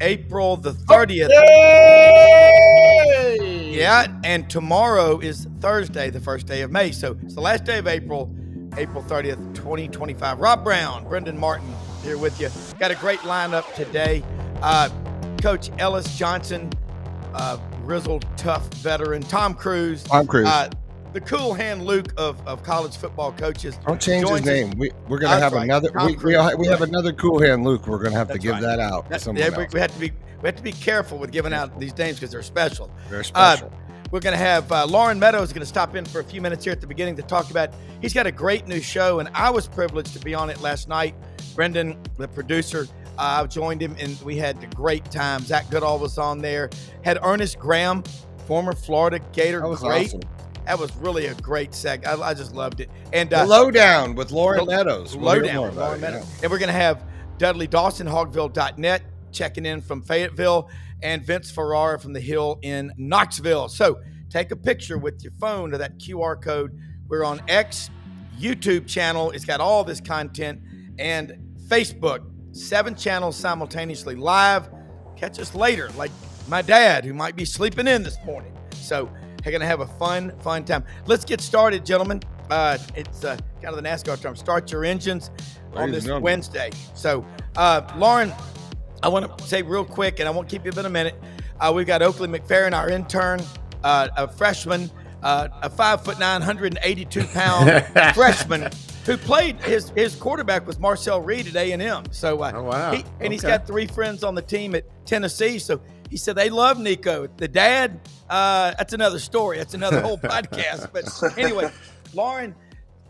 April the 30th. Yay! Yeah, and tomorrow is Thursday, the first day of May. So it's the last day of April, April 30th, 2025. Rob Brown, Brendan Martin here with you. Got a great lineup today. Coach Ellis Johnson, grizzled, tough veteran. Tom Cruise. The cool hand Luke of college football coaches. Don't change his name. We're going to have another. We have another cool hand Luke. We're going to have to give that out. We have to be careful with giving out these names because they're special. They're special. We're going to have Lauren Meadows going to stop in for a few minutes here at the beginning to talk about. He's got a great new show, and I was privileged to be on it last night. Brendan, the producer, I joined him, and we had a great time. Zach Goodall was on there. Had Ernest Graham, former Florida Gator, that was great. Awesome. That was really a great seg. I just loved it. And the Lowdown with Lauren Meadows. Lowdown with Lauren Meadows. Yeah. And we're going to have Dudley Dawson, Hogville.net, checking in from Fayetteville, and Vince Ferrara from the Hill in Knoxville. So take a picture with your phone of that QR code. We're on X, YouTube channel. It's got all this content, and Facebook. 7 channels simultaneously live. Catch us later, like my dad, who might be sleeping in this morning. So we're going to have a fun time. Let's get started, gentlemen. It's kind of the NASCAR term. Start your engines on this Wednesday. So, Lauren, I want to say real quick, and I won't keep you but a minute. We've got Oakley McFerrin, our intern, a freshman, a 5'9", 182-pound freshman who played. His quarterback was Marcel Reed at A&M. So, wow. He's got 3 friends on the team at Tennessee. So he said they love Nico. The dad, that's another story. That's another whole podcast. But anyway, Lauren,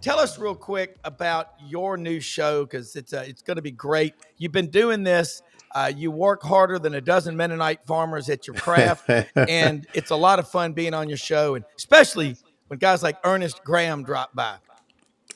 tell us real quick about your new show, because it's going to be great. You've been doing this. You work harder than a dozen Mennonite farmers at your craft, and it's a lot of fun being on your show, and especially when guys like Ernest Graham drop by.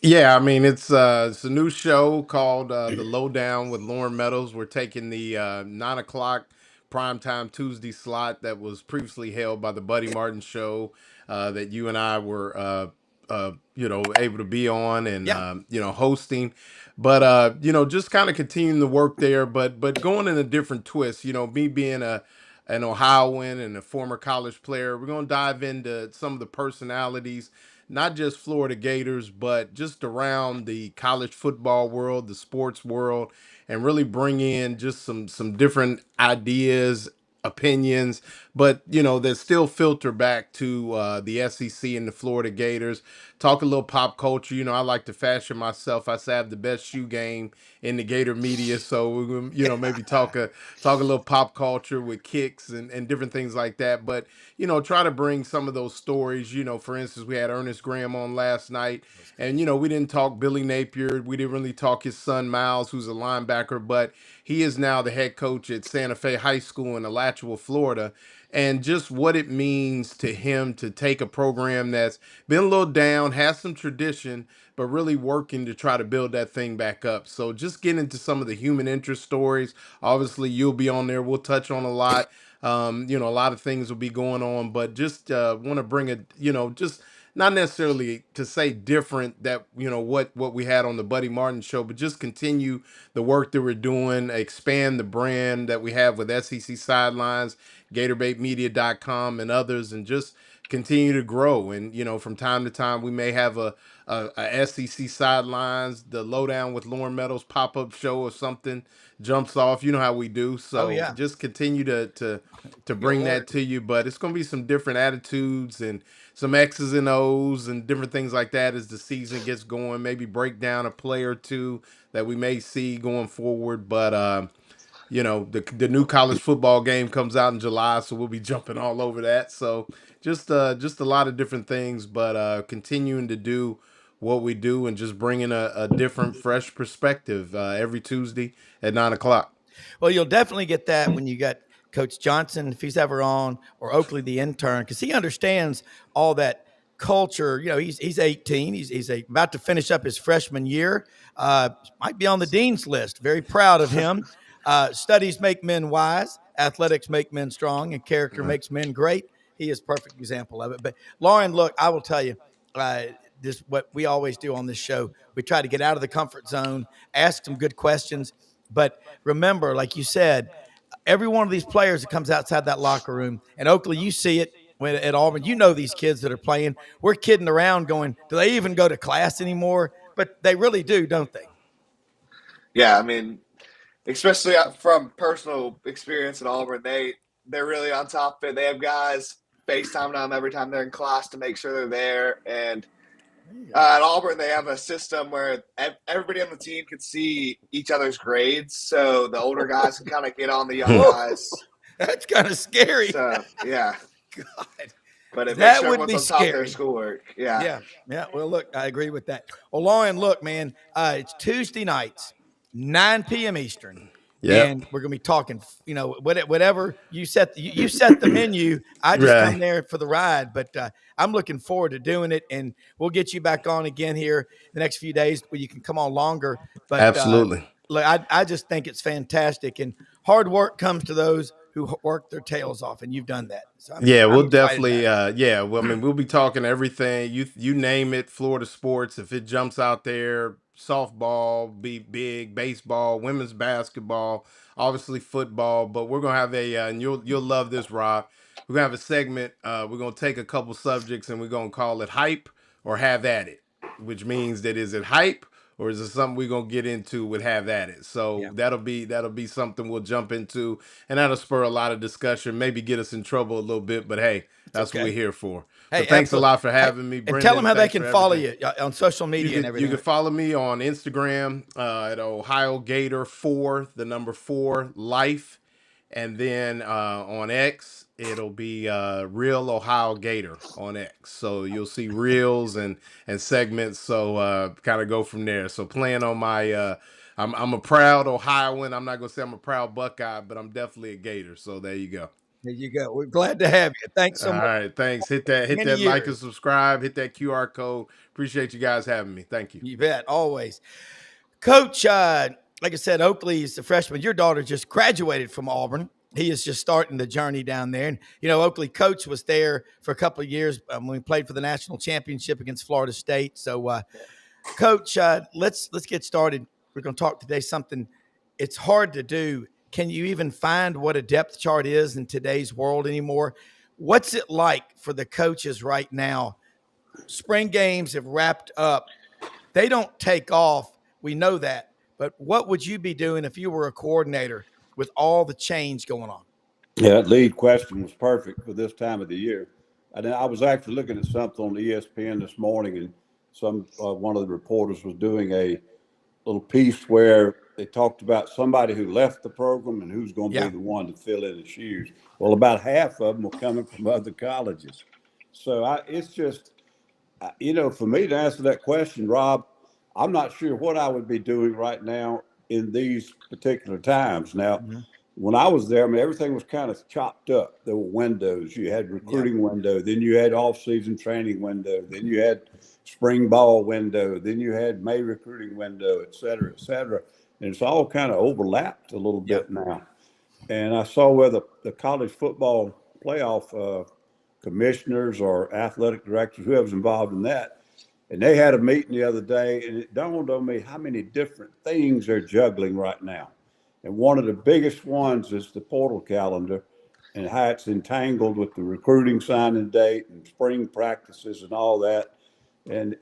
Yeah, I mean, it's a new show called The Lowdown with Lauren Meadows. We're taking the 9 o'clock primetime Tuesday slot that was previously held by the Buddy Martin show that you and I were, able to be on and, hosting. But, just kind of continuing the work there, but going in a different twist. Me being an Ohioan and a former college player, we're going to dive into some of the personalities, not just Florida Gators, but just around the college football world, the sports world, and really bring in just some different ideas, opinions, but that still filter back to the SEC and the Florida Gators. Talk a little pop culture. I like to fashion myself. I say I have the best shoe game in the Gator media, so we're maybe talk a little pop culture with kicks and different things like that. But try to bring some of those stories. For instance, we had Ernest Graham on last night, and we didn't talk Billy Napier. We didn't really talk his son Miles, who's a linebacker, but he is now the head coach at Santa Fe High School in Alachua, Florida. And just what it means to him to take a program that's been a little down, has some tradition, but really working to try to build that thing back up. So just get into some of the human interest stories. Obviously, you'll be on there. We'll touch on a lot. A lot of things will be going on, but just want to bring just not necessarily to say different that, what we had on the Buddy Martin show, but just continue the work that we're doing, expand the brand that we have with SEC Sidelines, GatorbaitMedia.com and others, and just continue to grow. And, from time to time, we may have a SEC Sidelines, the Lowdown with Lauren Meadows pop-up show or something jumps off. You know how we do. So just continue to bring that to you. But it's going to be some different attitudes and some X's and O's and different things like that as the season gets going. Maybe break down a play or two that we may see going forward. But, the new college football game comes out in July, so we'll be jumping all over that. So just a lot of different things, but continuing to do what we do and just bringing a different, fresh perspective every Tuesday at 9 o'clock. Well, you'll definitely get that when you got Coach Johnson, if he's ever on, or Oakley, the intern, because he understands all that culture. He's 18. He's about to finish up his freshman year. Might be on the dean's list. Very proud of him. Studies make men wise, athletics make men strong, and character makes men great. He is a perfect example of it. But Lauren, look, I will tell you, this what we always do on this show. We try to get out of the comfort zone, ask some good questions. But remember, like you said, every one of these players that comes outside that locker room, and Oakley, you see it when at Auburn. You know these kids that are playing. We're kidding around, going, "Do they even go to class anymore?" But they really do, don't they? Yeah, I mean, especially from personal experience at Auburn, they're really on top of it. They have guys FaceTime them every time they're in class to make sure they're there. And at Auburn, they have a system where everybody on the team can see each other's grades, so the older guys can kind of get on the young guys. That's kind of scary. So yeah, God. But it that makes sure would be everyone's on top of their scary. schoolwork. Yeah. Well, look, I agree with that. Well, Lauren, look, man, it's Tuesday nights, 9 p.m. Eastern. Yep. And we're gonna be talking, whatever you set. You set the menu. I just come there for the ride, but I'm looking forward to doing it, and we'll get you back on again here the next few days where you can come on longer. But absolutely, look, I just think it's fantastic, and hard work comes to those who work their tails off, and you've done that. So we'll definitely, well, I mean, we'll be talking everything. You name it, Florida sports. If it jumps out there, softball, be big, baseball, women's basketball, obviously football. But we're gonna have and you'll love this, Rob. We're gonna have a segment. We're gonna take a couple subjects and we're gonna call it hype or have at it, which means that is it hype or is it something we're gonna get into with have at it? So that'll be something we'll jump into, and that'll spur a lot of discussion, maybe get us in trouble a little bit, but hey, that's what we're here for. Hey, so thanks a lot for having me, Brendan. And tell them how they can follow you on social media and everything. You can follow me on Instagram at Ohio Gator 4, the number 4 life, and then on X it'll be Real Ohio Gator on X. So you'll see reels and segments. So kind of go from there. So playing on my I'm a proud Ohioan. I'm not gonna say I'm a proud Buckeye, but I'm definitely a Gator. So there you go. There you go. We're glad to have you. Thanks so much. All right, thanks. Hit that like and subscribe. Hit that QR code. Appreciate you guys having me. Thank you. You bet. Always. Coach, like I said, Oakley is a freshman. Your daughter just graduated from Auburn. He is just starting the journey down there. And, Oakley coach was there for a couple of years when we played for the national championship against Florida State. So, Coach, let's get started. We're going to talk today something it's hard to do. Can you even find what a depth chart is in today's world anymore? What's it like for the coaches right now? Spring games have wrapped up. They don't take off. We know that. But what would you be doing if you were a coordinator with all the change going on? Yeah, that lead question was perfect for this time of the year. And I was actually looking at something on ESPN this morning, and one of the reporters was doing a little piece where they talked about somebody who left the program and who's going to be the one to fill in the shoes. Well, about half of them were coming from other colleges. So it's just, for me to answer that question, Rob, I'm not sure what I would be doing right now in these particular times. Now, when I was there, everything was kind of chopped up. There were windows. You had recruiting window, then you had off-season training window, then you had spring ball window, then you had May recruiting window, et cetera, et cetera. And it's all kind of overlapped a little bit now. And I saw where the college football playoff commissioners or athletic directors, whoever's involved in that, and they had a meeting the other day, and it dawned on me how many different things they're juggling right now. And one of the biggest ones is the portal calendar and how it's entangled with the recruiting signing date and spring practices and all that. And,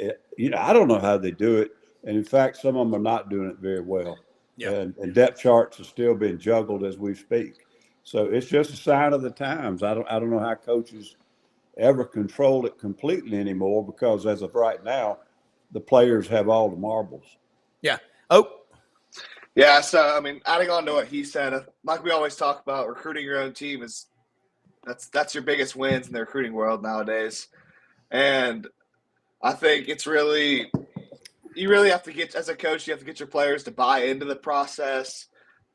I don't know how they do it. And in fact, some of them are not doing it very well. And depth charts are still being juggled as we speak. So it's just a sign of the times. I don't know how coaches ever control it completely anymore, because as of right now, the players have all the marbles. Yeah. Yeah. So, adding on to what he said, like we always talk about, recruiting your own team that's your biggest wins in the recruiting world nowadays. And I think you really have to get, as a coach, you have to get your players to buy into the process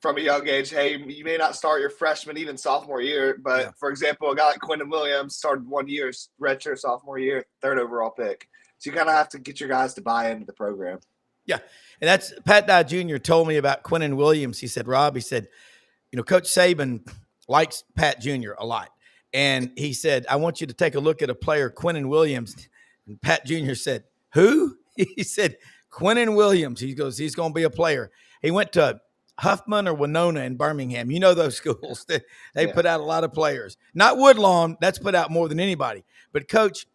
from a young age. Hey, you may not start your freshman, even sophomore year, but for example, a guy like Quinnen Williams started 1 year, redshirt sophomore year, 3rd overall pick. So you kind of have to get your guys to buy into the program. Yeah. And that's Pat Dye Jr. told me about Quinnen Williams. He said, Rob, Coach Saban likes Pat Jr. a lot. And he said, I want you to take a look at a player, Quinnen Williams. And Pat Jr. said, who? He said, Quinnen Williams. He goes, he's going to be a player. He went to Huffman or Winona in Birmingham. You know those schools. They put out a lot of players. Not Woodlawn. That's put out more than anybody. But, Coach,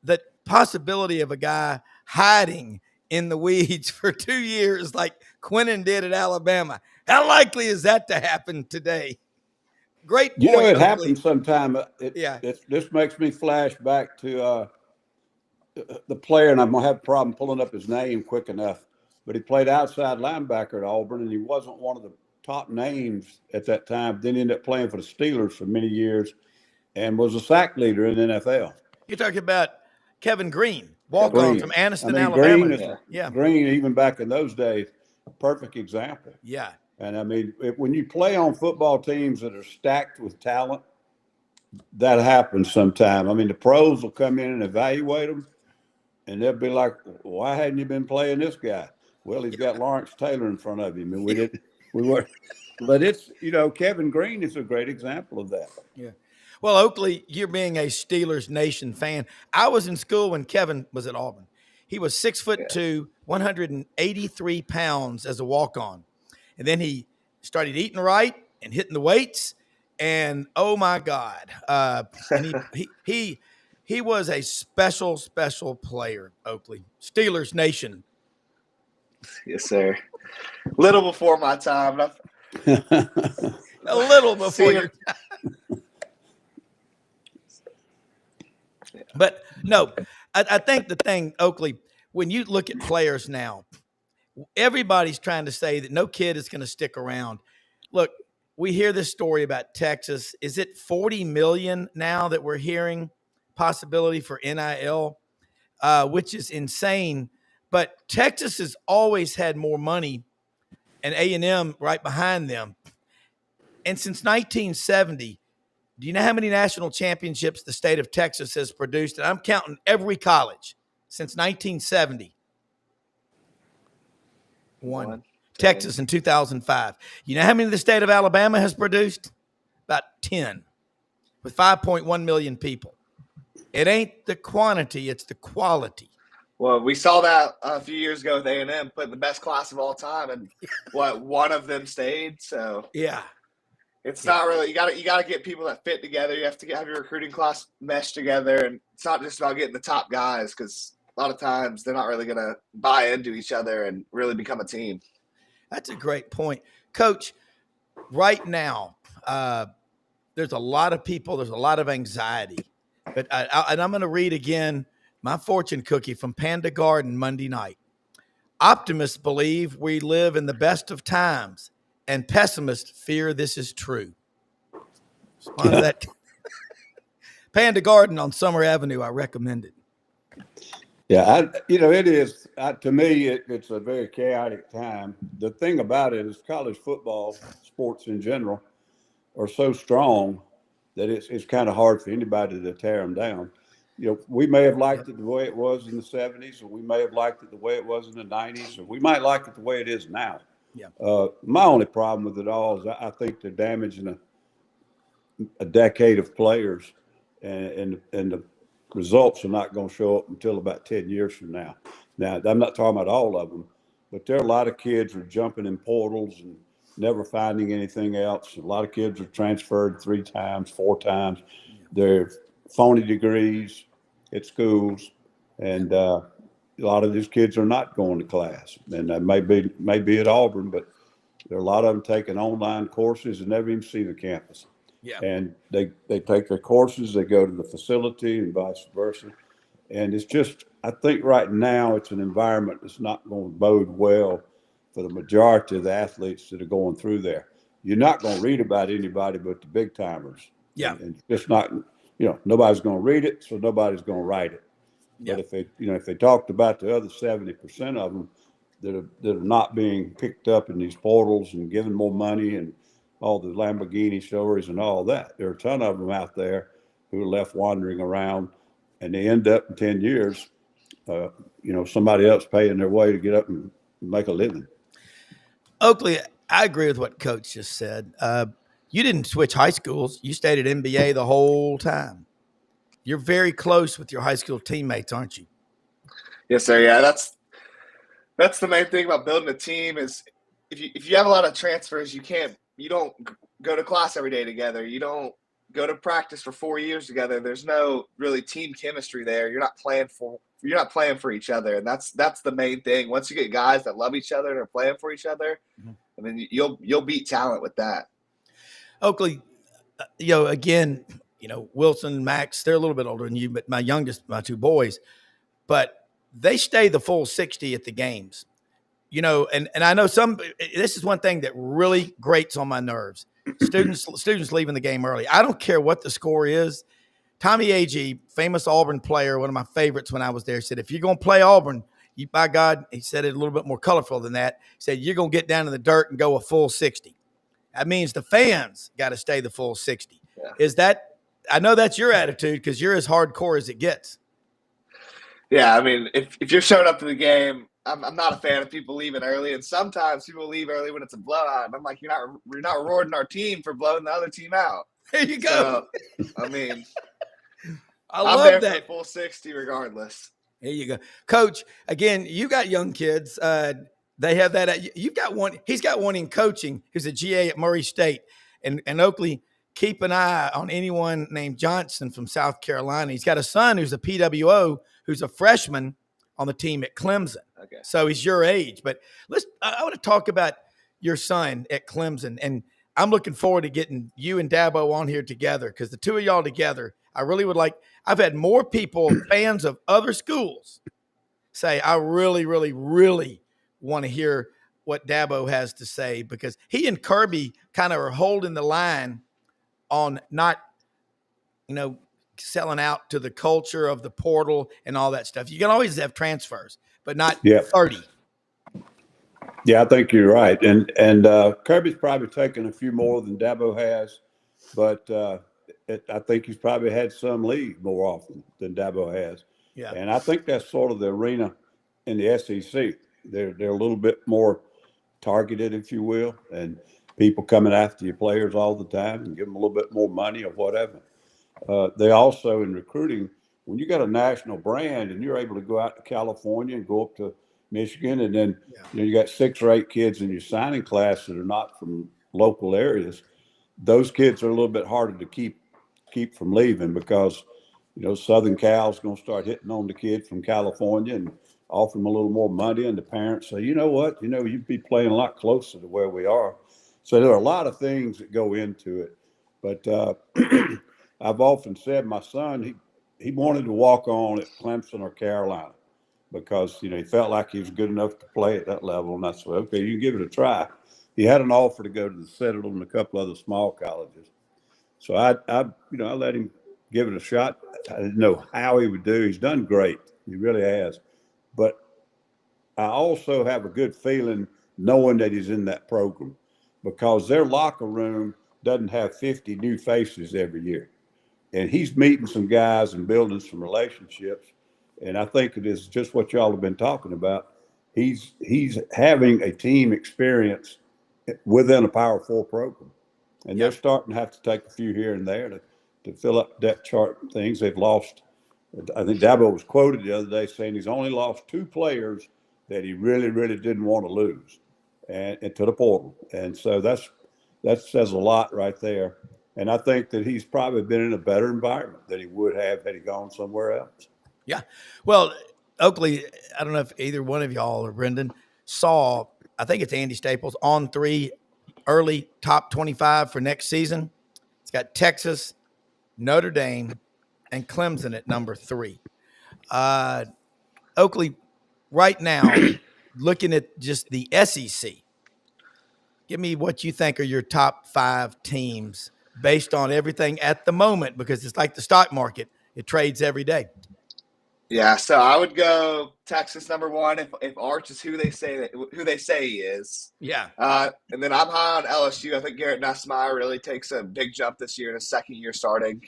the possibility of a guy hiding in the weeds for 2 years like Quinnen did at Alabama, how likely is that to happen today? Great point. You know, it Oakley. happens sometime. This makes me flash back to the player, and I'm going to have a problem pulling up his name quick enough, but he played outside linebacker at Auburn, and he wasn't one of the top names at that time. Then he ended up playing for the Steelers for many years and was a sack leader in the NFL. You're talking about Kevin Green, walk-on from Anniston, Alabama. Green, even back in those days, perfect example. Yeah. And, I mean, when you play on football teams that are stacked with talent, that happens sometime. I mean, the pros will come in and evaluate them, and they'll be like, why hadn't you been playing this guy? Well, he's got Lawrence Taylor in front of him, and we weren't. But it's, Kevin Green is a great example of that. Yeah. Well, Oakley, you're being a Steelers Nation fan. I was in school when Kevin was at Auburn. He was 6'2", 183 pounds as a walk-on. And then he started eating right and hitting the weights. And oh my God, and he was a special player. Oakley, Steelers Nation. Yes, sir. Little before my time. A little before your time. But no, I think the thing, Oakley, when you look at players now, everybody's trying to say that no kid is going to stick around. Look, we hear this story about Texas. Is it 40 million now that we're hearing possibility for NIL, which is insane. But Texas has always had more money and A&M right behind them. And since 1970, do you know how many national championships the state of Texas has produced? And I'm counting every college since 1970. One. Texas in 2005. You know how many the state of Alabama has produced? About 10, with 5.1 million people. It ain't the quantity, it's the quality. Well, we saw that a few years ago with A&M putting the best class of all time, and one of them stayed. So yeah, it's not really, you got to get people that fit together. You have to have your recruiting class mesh together, and it's not just about getting the top guys, because a lot of times they're not really going to buy into each other and really become a team. That's a great point, Coach. Right now, there's a lot of people. There's a lot of anxiety, but I'm going to read again my fortune cookie from Panda Garden Monday night. Optimists believe we live in the best of times, and pessimists fear this is true. That Panda Garden on Summer Avenue, I recommend it. Yeah, it is. To me, it's a very chaotic time. The thing about it is college football, sports in general, are so strong that it's kind of hard for anybody to tear them down. We may have liked it the way it was in the 70s, or we may have liked it the way it was in the 90s, or we might like it the way it is now. Yeah. My only problem with it all is I think they're damaging a decade of players, and the results are not going to show up until about 10 years from now. Now, I'm not talking about all of them, but there are a lot of kids who are jumping in portals and never finding anything else. A lot of kids are transferred 3 times, 4 times. They're phony degrees at schools, and a lot of these kids are not going to class. And that may be at Auburn, but there are a lot of them taking online courses and never even see the campus. Yeah. And they take their courses, they go to the facility, and vice versa. And it's just, I think right now it's an environment that's not going to bode well for the majority of the athletes that are going through there. You're not going to read about anybody but the big timers. Yeah. And it's just not, nobody's going to read it, so nobody's going to write it. Yeah. But if they talked about the other 70% of them that are not being picked up in these portals and given more money and all the Lamborghini stories and all that, there are a ton of them out there who are left wandering around, and they end up in 10 years, somebody else paying their way to get up and make a living. Oakley, I agree with what Coach just said. You didn't switch high schools. You stayed at NBA the whole time. You're very close with your high school teammates, aren't you? Yes, sir. Yeah, that's the main thing about building a team is if you have a lot of transfers, you don't go to class every day together. You don't go to practice for 4 years together. There's no really team chemistry there. You're not playing for each other, and that's the main thing. Once you get guys that love each other and are playing for each other, I mean, you'll beat talent with that. Oakley, again, Wilson, Max, they're a little bit older than you, but my two boys, but they stay the full 60 at the games. And I know this is one thing that really grates on my nerves. Students leaving the game early. I don't care what the score is. Tommy Agee, famous Auburn player, one of my favorites when I was there, said, if you're going to play Auburn, by God, he said it a little bit more colorful than that. He said, you're going to get down in the dirt and go a full 60. That means the fans got to stay the full 60. Yeah. I know that's your attitude because you're as hardcore as it gets. Yeah, I mean, if you're showing up to the game, I'm not a fan of people leaving early, and sometimes people leave early when it's a blowout. And I'm like, you're not rewarding our team for blowing the other team out. There you go. So, I mean, I'm there that. for the full 60 regardless. There you go, Coach. Again, you got young kids. They have that. You've got one. He's got one in coaching who's a GA at Murray State, and Oakley. Keep an eye on anyone named Johnson from South Carolina. He's got a son who's a PWO, who's a freshman on the team at Clemson. Okay. So he's your age. But I want to talk about your son at Clemson. And I'm looking forward to getting you and Dabo on here together because the two of y'all together, I really would like – I've had more people, fans of other schools, say I really, really, really want to hear what Dabo has to say because he and Kirby kind of are holding the line on not, selling out to the culture of the portal and all that stuff. You can always have transfers, but not 30. Yeah, I think you're right. And Kirby's probably taken a few more than Dabo has, but I think he's probably had some leave more often than Dabo has. Yeah. And I think that's sort of the arena in the SEC. They're a little bit more targeted, if you will, and people coming after your players all the time and give them a little bit more money or whatever. They also, in recruiting, when you got a national brand and you're able to go out to California and go up to Michigan, and then you got 6 or 8 kids in your signing class that are not from local areas, those kids are a little bit harder to keep from leaving because, Southern Cal's going to start hitting on the kid from California and offer them a little more money, and the parents say, you know what, you'd be playing a lot closer to where we are. So there are a lot of things that go into it. But I've often said my son, he wanted to walk on at Clemson or Carolina because, he felt like he was good enough to play at that level. And I said, okay, you can give it a try. He had an offer to go to the Citadel and a couple other small colleges. So I let him give it a shot. I didn't know how he would do. He's done great. He really has. But I also have a good feeling knowing that he's in that program because their locker room doesn't have 50 new faces every year. And he's meeting some guys and building some relationships. And I think it is just what y'all have been talking about. He's having a team experience within a Power 4 program. And they're starting to have to take a few here and there to fill up depth chart things. They've lost. I think Dabo was quoted the other day saying he's only lost 2 players that he really, really didn't want to lose and to the portal. And so that says a lot right there. And I think that he's probably been in a better environment than he would have had he gone somewhere else. Yeah. Well, Oakley, I don't know if either one of y'all or Brendan saw, I think it's Andy Staples, on 3 early top 25 for next season. It's got Texas, Notre Dame, and Clemson at number 3. Oakley, right now, looking at just the SEC, give me what you think are your top 5 teams based on everything at the moment, because it's like the stock market. It trades every day. Yeah, so I would go Texas number 1 if Arch is who they say he is. Yeah. And then I'm high on LSU. I think Garrett Nussmeier really takes a big jump this year in his second year starting.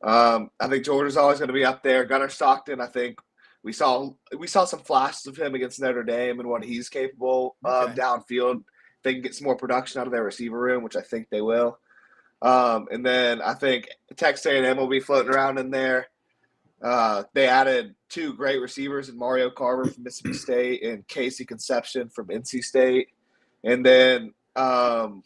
I think Georgia's always going to be up there. Gunnar Stockton, I think we saw some flashes of him against Notre Dame and what he's capable of downfield. They can get some more production out of their receiver room, which I think they will. And then I think Texas A&M will be floating around in there. They added 2 great receivers in Mario Carver from Mississippi State and Casey Conception from NC State. And then I'm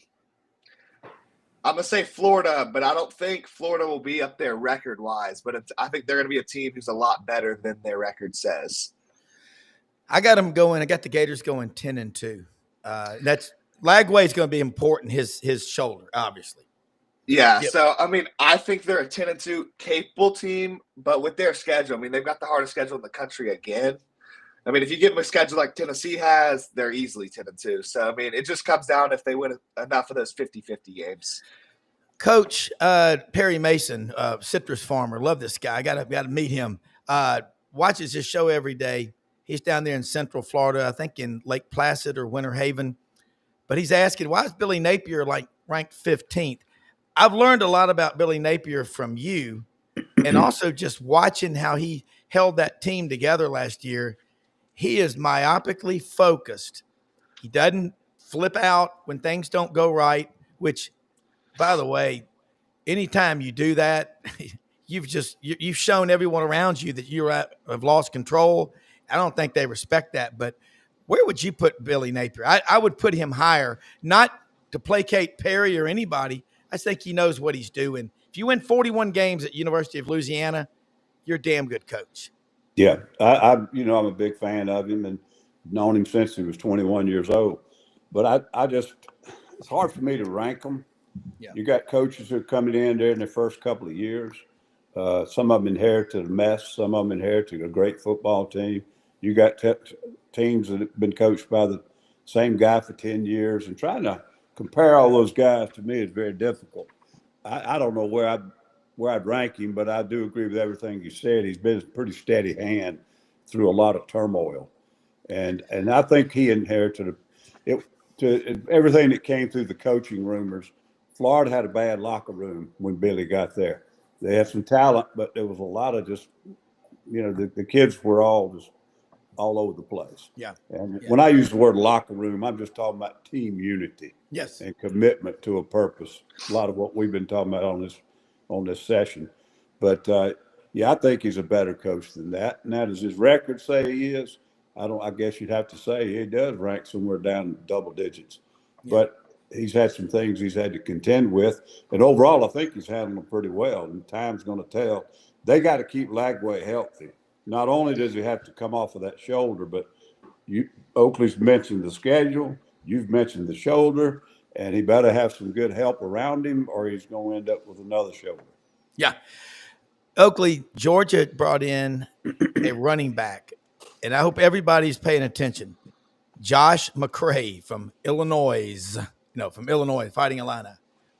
going to say Florida, but I don't think Florida will be up there record-wise. But I think they're going to be a team who's a lot better than their record says. I got them going. I got the Gators going 10-2. That's Lagway is going to be important. His shoulder, obviously. Yeah. Yep. So I mean, I think they're a 10-2 capable team, but with their schedule, I mean, they've got the hardest schedule in the country again. I mean, if you give them a schedule like Tennessee has, they're easily 10-2. So I mean, it just comes down if they win enough of those 50-50 games. Coach Perry Mason, citrus farmer, love this guy. I got to meet him. Watches his show every day. He's down there in Central Florida, I think in Lake Placid or Winter Haven. But he's asking, why is Billy Napier ranked 15th? I've learned a lot about Billy Napier from you, and also just watching how he held that team together last year. He is myopically focused. He doesn't flip out when things don't go right, which, by the way, anytime you do that, you've shown everyone around you that you have lost control. I don't think they respect that. But where would you put Billy Napier? I would put him higher, not to placate Perry or anybody. I think he knows what he's doing. If you win 41 games at University of Louisiana, you're a damn good coach. Yeah, I'm a big fan of him and known him since he was 21 years old. But it's hard for me to rank them. Yeah. You got coaches who are coming in there in their first couple of years. Some of them inherited a mess. Some of them inherited a great football team. You got teams that have been coached by the same guy for 10 years, and trying to compare all those guys to me is very difficult. I don't know where I'd rank him, but I do agree with everything you said. He's been a pretty steady hand through a lot of turmoil, and I think he inherited everything that came through the coaching rumors. Florida had a bad locker room when Billy got there. They had some talent, but there was a lot of just, the kids were all over the place. Yeah. And when I use the word locker room, I'm just talking about team unity. Yes. And commitment to a purpose. A lot of what we've been talking about on this session. But I think he's a better coach than that. Now, does his record say he is? I guess you'd have to say he does rank somewhere down in double digits. Yeah. But he's had some things he's had to contend with. And overall, I think he's handled them pretty well. And time's going to tell. They got to keep Lagway healthy. Not only does he have to come off of that shoulder, but Oakley's mentioned the schedule. You've mentioned the shoulder. And he better have some good help around him or he's going to end up with another shoulder. Yeah. Oakley, Georgia brought in a running back. And I hope everybody's paying attention. Josh McCray from Illinois, Fighting Illini.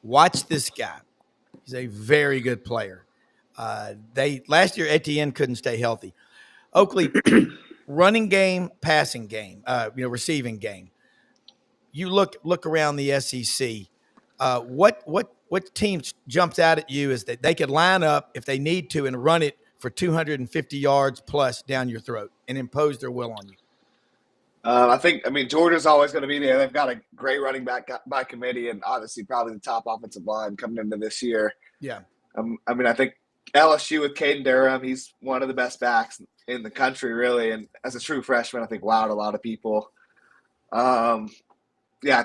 Watch this guy. He's a very good player. Last year, Etienne couldn't stay healthy. Oakley, running game, passing game, receiving game. You look around the SEC. What team jumps out at you is that they could line up if they need to and run it for 250 yards plus down your throat and impose their will on you? Georgia's always going to be there. They've got a great running back by committee and obviously probably the top offensive line coming into this year. Yeah. I think LSU with Caden Durham, he's one of the best backs in the country, really. And as a true freshman, I think wowed a lot of people. I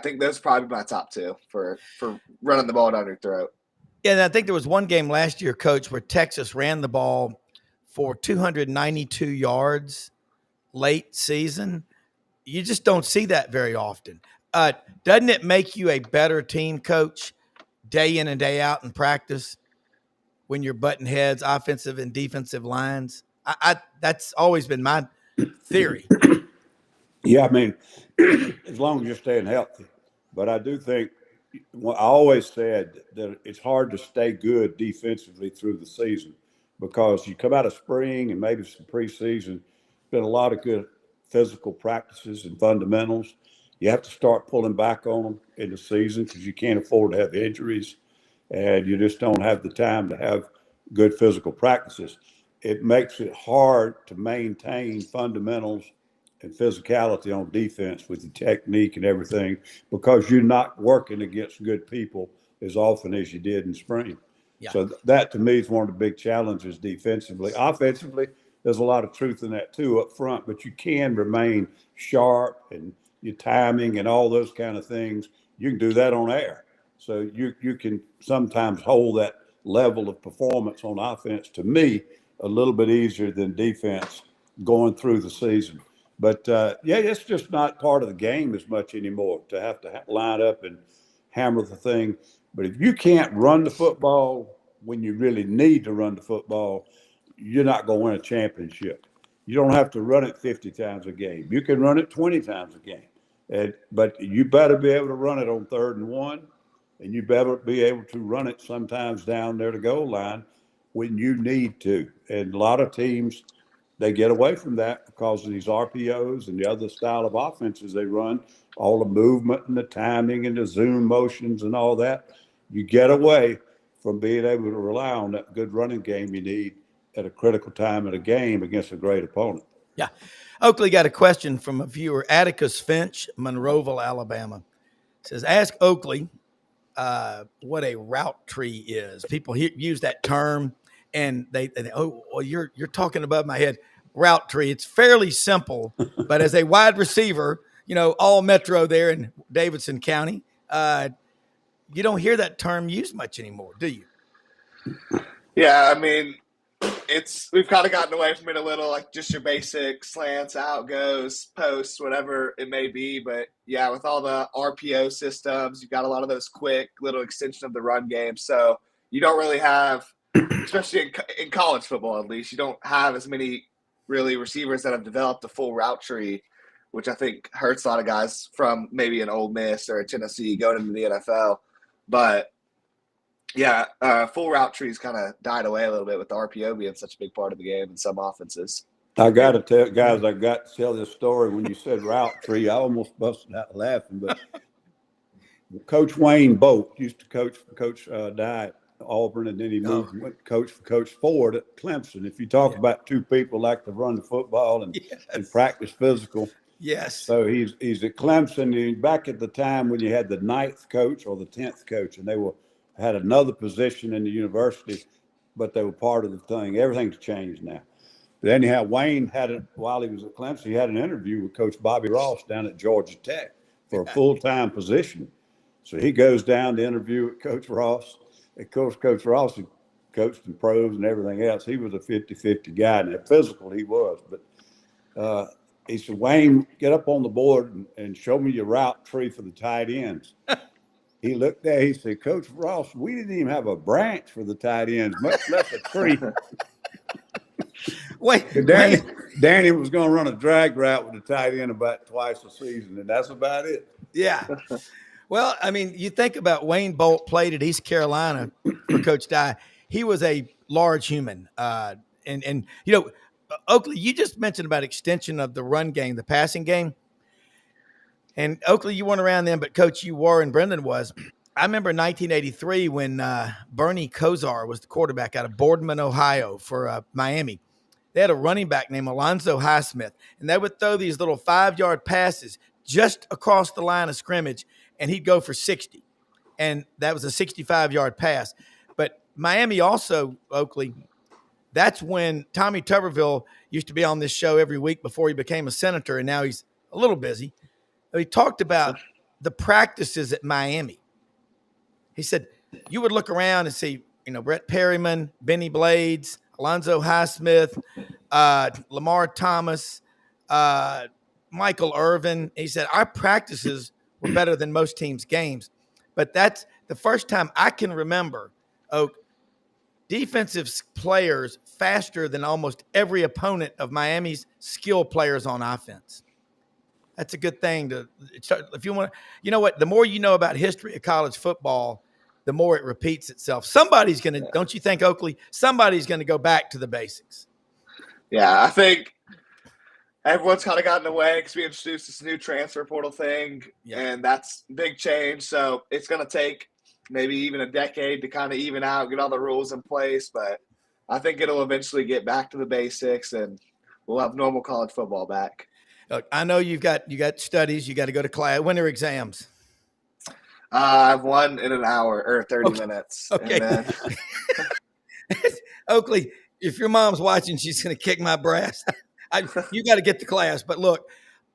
think those are probably my top two for running the ball down your throat. Yeah, and I think there was one game last year, Coach, where Texas ran the ball for 292 yards late season. You just don't see that very often. Doesn't it make you a better team, Coach, day in and day out in practice when you're butting heads, offensive and defensive lines? That's always been my theory. Yeah, as long as you're staying healthy. But I do think I always said that it's hard to stay good defensively through the season because you come out of spring and maybe some preseason, been a lot of good physical practices and fundamentals. You have to start pulling back on them in the season because you can't afford to have injuries and you just don't have the time to have good physical practices. It makes it hard to maintain fundamentals and physicality on defense with the technique and everything because you're not working against good people as often as you did in spring. Yeah. So that to me is one of the big challenges defensively. Offensively, there's a lot of truth in that too up front, but you can remain sharp and your timing and all those kind of things. You can do that on air. So you can sometimes hold that level of performance on offense, to me, a little bit easier than defense going through the season. But yeah, it's just not part of the game as much anymore to have to line up and hammer the thing. But if you can't run the football when you really need to run the football, you're not going to win a championship. You don't have to run it 50 times a game. You can run it 20 times a game. But you better be able to run it on 3rd and 1, and you better be able to run it sometimes down there to goal line when you need to. And a lot of teams, they get away from that because of these RPOs and the other style of offenses they run, all the movement and the timing and the zoom motions and all that. You get away from being able to rely on that good running game you need at a critical time of a game against a great opponent. Yeah. Oakley got a question from a viewer, Atticus Finch, Monroeville, Alabama. It says, ask Oakley what a route tree is. People use that term, and they oh, well, you're talking above my head. Route tree. It's fairly simple, but as a wide receiver, all metro there in Davidson County, you don't hear that term used much anymore, do you? Yeah, I mean, we've kind of gotten away from it a little, like just your basic slants, out goes, posts, whatever it may be. But yeah, with all the RPO systems, you've got a lot of those quick little extension of the run game. So you don't really have, especially in college football at least, you don't have as many really receivers that have developed a full route tree, which I think hurts a lot of guys from maybe an Ole Miss or a Tennessee going into the NFL. But yeah, full route trees kind of died away a little bit with the RPO being such a big part of the game in some offenses. I got to tell guys, I got to tell this story. When you said route tree, I almost busted out laughing. But Coach Wayne Bolt used to coach for Coach Dye at Auburn, and then he moved and went to coach for Coach Ford at Clemson. If you talk about two people like to run the football and practice physical. Yes. So he's at Clemson. And back at the time when you had the 9th coach or the 10th coach, and they had another position in the university, but they were part of the thing. Everything's changed now. But anyhow, Wayne while he was at Clemson, he had an interview with Coach Bobby Ross down at Georgia Tech for a full-time position. So he goes down to interview with Coach Ross. Of course, Coach Ross had coached in pros and everything else. He was a 50-50 guy, and that physical he was. But he said, Wayne, get up on the board and show me your route tree for the tight ends. He looked there, he said, Coach Ross, we didn't even have a branch for the tight ends, much less a tree. Danny was going to run a drag route with the tight end about twice a season, and that's about it. Yeah. Well, I mean, you think about Wayne Bolt played at East Carolina for Coach Dye. He was a large human. And Oakley, you just mentioned about extension of the run game, the passing game. And Oakley, you weren't around then, but Coach, you were, and Brendan was. I remember 1983 when Bernie Kosar was the quarterback out of Boardman, Ohio for Miami. They had a running back named Alonzo Highsmith, and they would throw these little 5-yard passes just across the line of scrimmage, and he'd go for 60. And that was a 65-yard pass. But Miami also, Oakley, that's when Tommy Tuberville used to be on this show every week before he became a senator, and now he's a little busy. He talked about the practices at Miami. He said, you would look around and see, Brett Perryman, Benny Blades, Alonzo Highsmith, Lamar Thomas, Michael Irvin. He said, our practices were better than most teams' games. But that's the first time I can remember, defensive players faster than almost every opponent of Miami's skill players on offense. That's a good thing if you want to, the more you know about history of college football, the more it repeats itself. Somebody's going to, don't you think, Oakley? Somebody's going to go back to the basics. Yeah, I think everyone's kind of gotten away because we introduced this new transfer portal thing, and that's big change. So it's going to take maybe even a decade to kind of even out, get all the rules in place. But I think it'll eventually get back to the basics, and we'll have normal college football back. Look, I know you got studies. You got to go to class. When are exams? I have one in an hour or 30 minutes. Okay. And then... Oakley, if your mom's watching, she's going to kick my brass. You got to get to class. But look,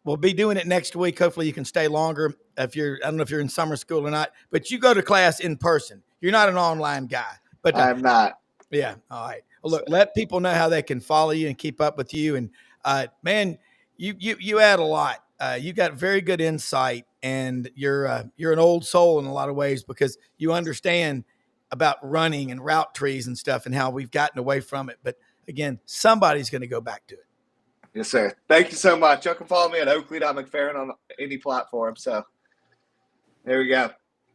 we'll be doing it next week. Hopefully you can stay longer I don't know if you're in summer school or not, but you go to class in person. You're not an online guy. But I'm not. Yeah. All right. Well, look, let people know how they can follow you and keep up with you. And man, you add a lot. You got very good insight, and you're an old soul in a lot of ways because you understand about running and route trees and stuff and how we've gotten away from it. But again, somebody's going to go back to it. Yes, sir. Thank you so much. You can follow me at Oakley.McFerrin on any platform. So there we go.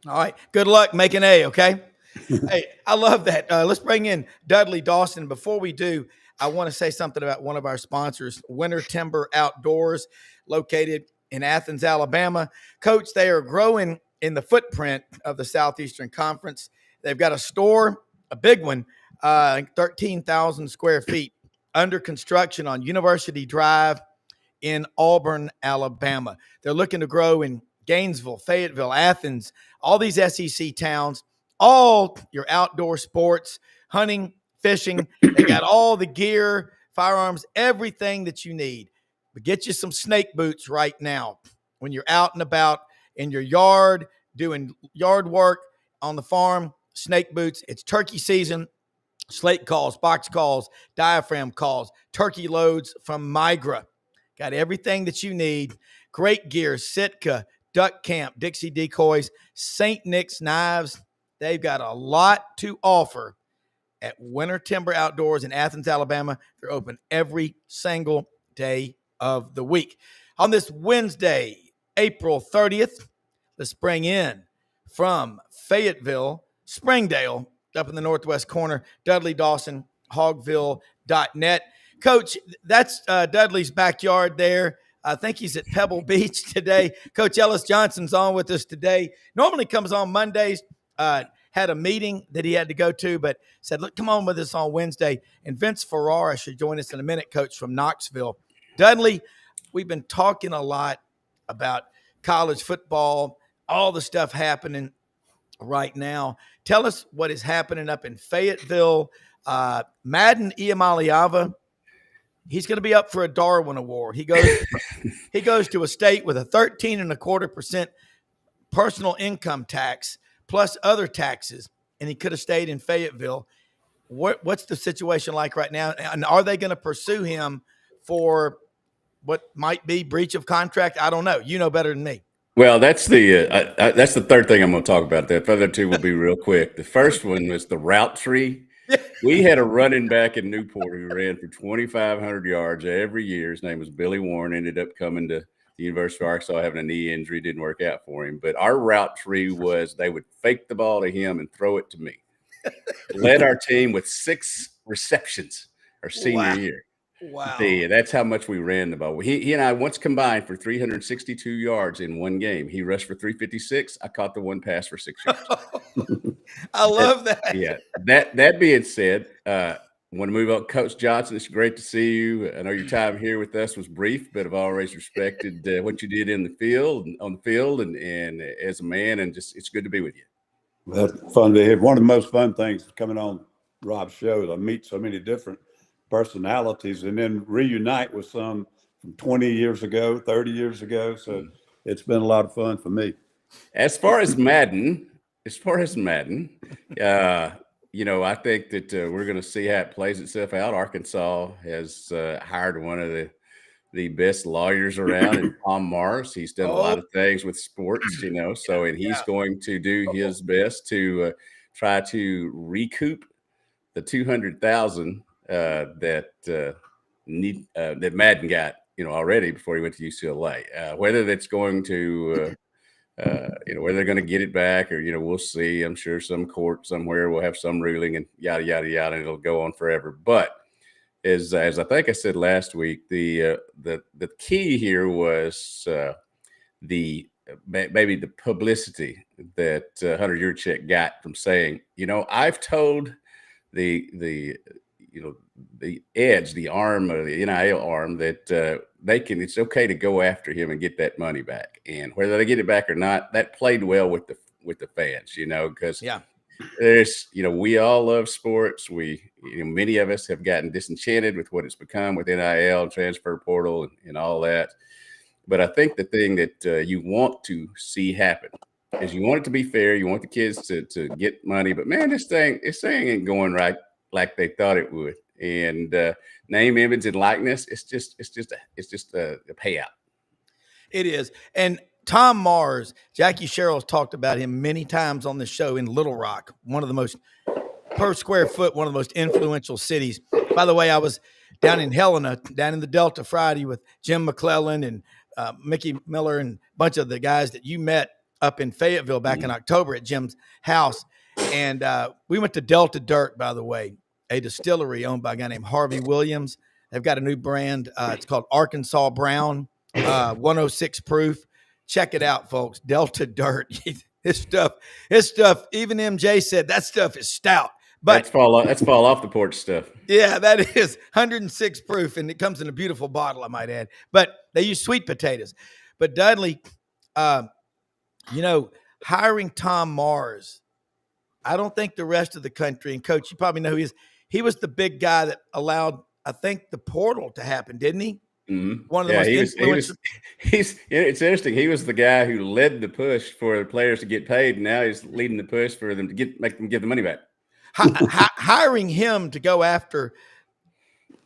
All right. Good luck making A, okay? Hey, I love that. Let's bring in Dudley Dawson. Before we do, I want to say something about one of our sponsors, Winter Timber Outdoors, located in Athens, Alabama. Coach, they are growing in the footprint of the Southeastern Conference. They've got a store, a big one, 13,000 square feet, under construction on University Drive in Auburn, Alabama. They're looking to grow in Gainesville, Fayetteville, Athens, all these SEC towns, all your outdoor sports, hunting, fishing. They got all the gear, firearms, everything that you need. But get you some snake boots right now when you're out and about in your yard, doing yard work on the farm, snake boots. It's turkey season. Slate calls, box calls, diaphragm calls, turkey loads from Migra. Got everything that you need. Great gear, Sitka, Duck Camp, Dixie Decoys, St. Nick's Knives. They've got a lot to offer at Winter Timber Outdoors in Athens, Alabama. They're open every single day of the week. On this Wednesday, April 30th, let's bring in from Fayetteville, Springdale, up in the northwest corner, Dudley Dawson, hogville.net. Coach, that's Dudley's backyard there. I think he's at Pebble Beach today. Coach Ellis Johnson's on with us today. Normally comes on Mondays. Had a meeting that he had to go to, but said, look, come on with us on Wednesday. And Vince Ferrara should join us in a minute, Coach, from Knoxville. Dudley, we've been talking a lot about college football, all the stuff happening right now. Tell us what is happening up in Fayetteville. Madden Iamaliava, he's going to be up for a Darwin Award. He goes to a state with a 13.25% personal income tax plus other taxes, and he could have stayed in Fayetteville. What's the situation like right now? And are they going to pursue him for what might be breach of contract? I don't know. You know better than me. Well, that's the third thing I'm going to talk about. The other two will be real quick. The first one was the route tree. We had a running back in Newport who ran for 2,500 yards every year. His name was Billy Warren. Ended up coming to the University of Arkansas, having a knee injury. Didn't work out for him. But our route tree was they would fake the ball to him and throw it to me. Led our team with 6 receptions our senior year. Wow. That's how much we ran the ball. He and I once combined for 362 yards in one game. He rushed for 356. I caught the one pass for 6 yards. I love that. Yeah. That being said, I want to move on. Coach Johnson, it's great to see you. I know your time here with us was brief, but I've always respected what you did on the field and as a man, and just it's good to be with you. Well, fun to hear. One of the most fun things coming on Rob's show is I meet so many different personalities and then reunite with some from 20 years ago, 30 years ago. So it's been a lot of fun for me. As far as Madden, I think that we're going to see how it plays itself out. Arkansas has hired one of the best lawyers around in Tom Morris. He's done a lot of things with sports, and he's going to do his best to try to recoup the $200,000 that Madden got, already before he went to UCLA. Whether that's going to, whether they're going to get it back or, we'll see. I'm sure some court somewhere will have some ruling and yada, yada, yada, and it'll go on forever. But as I think I said last week, the key here was maybe the publicity that Hunter Yurchek got from saying, I've told the edge, the arm of the NIL arm, that it's okay to go after him and get that money back. And whether they get it back or not, that played well with the fans, because there's, we all love sports. Many of us have gotten disenchanted with what it's become with NIL, transfer portal, and all that. But I think the thing that you want to see happen is you want it to be fair. You want the kids to get money. But man, this thing ain't going right like they thought it would. And name, image, and likeness, it's just a payout. It is. And Tom Mars, Jackie Sherrill's talked about him many times on the show in Little Rock, one of the most, per square foot, one of the most influential cities. By the way, I was down in Helena, down in the Delta Friday with Jim McClellan and Mickey Miller and a bunch of the guys that you met up in Fayetteville back in October at Jim's house. And we went to Delta Dirt, by the way, a distillery owned by a guy named Harvey Williams. They've got a new brand. It's called Arkansas Brown, 106 proof. Check it out, folks. Delta Dirt. This stuff, even MJ said that stuff is stout. But that's fall off the porch stuff. Yeah, that is 106 proof, and it comes in a beautiful bottle, I might add. But they use sweet potatoes. But Dudley, hiring Tom Mars, I don't think the rest of the country, and Coach, you probably know who he is. He was the big guy that allowed, I think, the portal to happen, didn't he? Mm-hmm. One of the most influential. It's interesting. He was the guy who led the push for the players to get paid. And now he's leading the push for them to make them give the money back. Hiring him to go after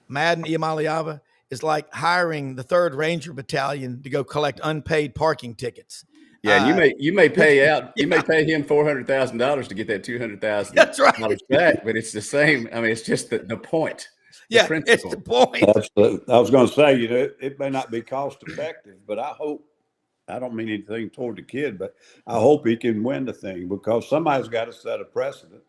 Madden Iamaleava is like hiring the 3rd Ranger Battalion to go collect unpaid parking tickets. Yeah, and you may pay him $400,000 to get that $200,000. That's right. Back, but it's the same. I mean, it's just the point. Yeah, it's the point. I was going to say, it may not be cost effective, but I hope, I don't mean anything toward the kid, but I hope he can win the thing, because somebody's got to set a precedent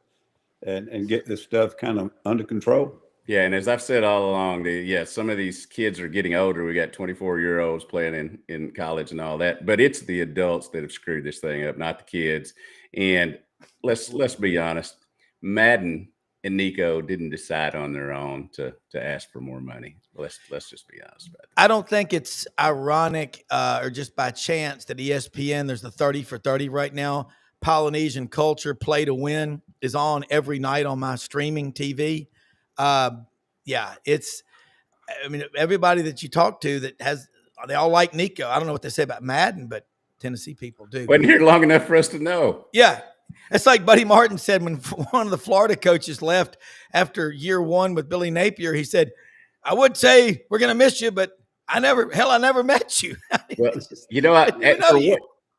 and get this stuff kind of under control. Yeah, and as I've said all along, some of these kids are getting older. We got 24-year-olds playing in college and all that, but it's the adults that have screwed this thing up, not the kids. And let's be honest, Madden and Nico didn't decide on their own to ask for more money. Let's just be honest about that. I don't think it's ironic or just by chance that ESPN, there's the 30 for 30 right now. Polynesian Culture, Play to Win, is on every night on my streaming TV. Everybody that you talk to they all like Nico. I don't know what they say about Madden, but Tennessee people do. Wasn't here long enough for us to know. Yeah. It's like Buddy Martin said when one of the Florida coaches left after year 1 with Billy Napier. He said, I would say we're going to miss you, but I never met you. Well,